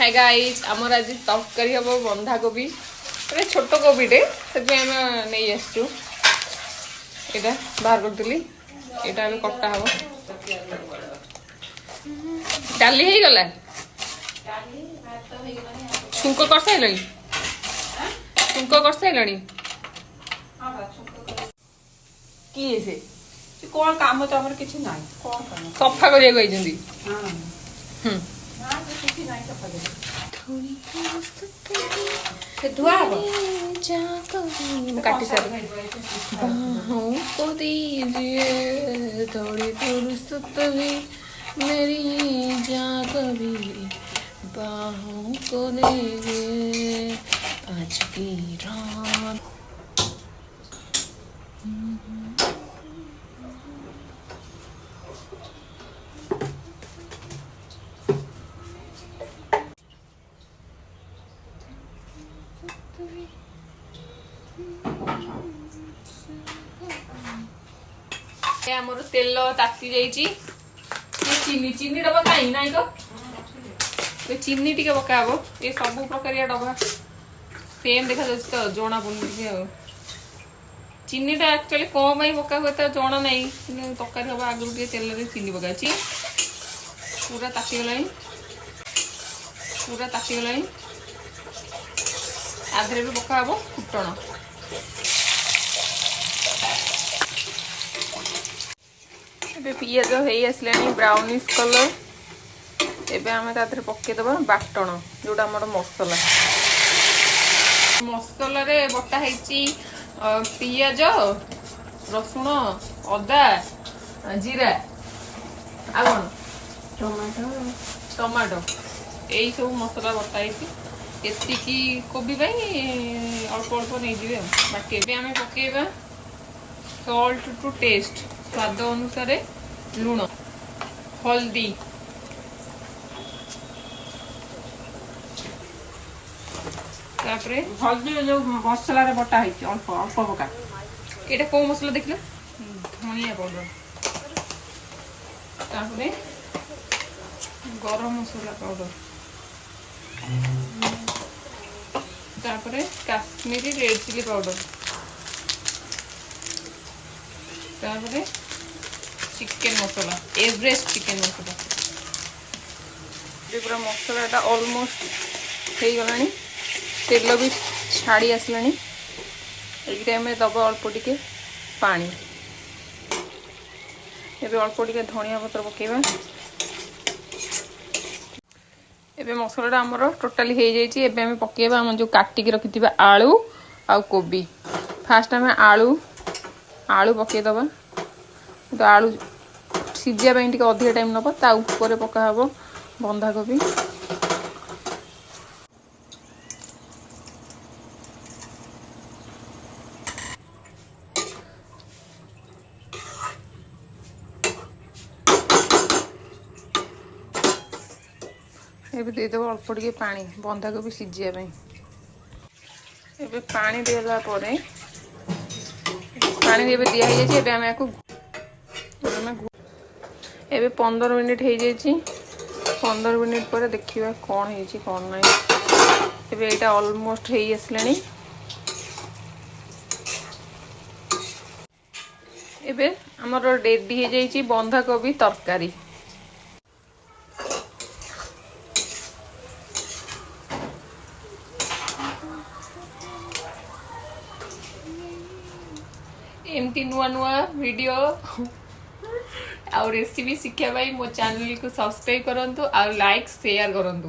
Hi guys आमर आज तरकारी हम बंधा कोबी अरे छोट कोबीटे से नहीं आसचु यहाँ बाहर करी यहाँ कटा हम डाली हो गला छुंक कर सारे छुंक कर सारे किए से कौन काम तो हमर किछि नाही कौन काम सफा करिया गइजंदी हां ना किछि नाही सफा दे से धुआ हो काटी सारे बाहों को दीजिए थोड़ी फुर्सत भी मेरी जा कभी बाहों को दीजिए आज की रात आमर तेल ताती जाइए चीनी चीनी डबा कहीं ना चीनी टी पकाब ये सब प्रकार डबा सेम देखा तो जना पड़े चीनीटा एक्चुअली कौन पका हुए तो जना ना तरकारी हम आगु तेल चीनी पका पूरा तातीगला पूरा तातीगला आधे भी पका हम फुटण पिज हो आसला ब्राउनिश कलर एबे आम पकईदबा बाटण जोटा आम मसला मसला रे बटा है पिज रसुण अदा जीरा आ टमाटो टमाटो यही सब मसला बटा है एतिकी कोबी अल्प अल्प नहीं बाकी आम पकेबा सॉल्ट टू टेस्ट स्वाद अनुसार लुण हल्दी हल्दी जो मसला रे बटा है अल्प अल्प पका ये कौ मसला देख धनिया पाउडर तापरे गरम मसला पाउडर तापरे काश्मीरी रेड चिली पाउडर तापरे चिकेन मसला एवरेस्ट चिकेन मसला पूरा मसलाटा ऑलमोस्ट हो गला तेल भी छाड़ी आसला टाइम दबा अल्प टिके पानी एबे अल्प टिके धनिया पत्र पकेबा एबे मसलाटा आमर टोटाली हो जाइए एबे आम पकेबा आम जो काटिकी रखिथिबा आलू आ कोबी फास्ट आम आलू आलू पकईदबा तो आलू सीझापी टे अधिक टाइम नब ता ऊपर पका हम बंधा कोबी एबे देदेव अल्प टे पानी बंधा कोबी सीझापी एबे पानी देला परे पानी एबे दिया है एबे हम याको एबे 15 मिनिट हो जाइए 15 मिनिट पर देखिए कौन है कौन ना एबे एटा ऑलमोस्ट हो आसला एबे हमर रेडी हो जाइए बंधा कोबी तरकारी एमती नुआ नुआ वीडियो आ रेसिपी शिक्षा मो चैनल को सब्सक्राइब करंतु और लाइक शेयर करंतु।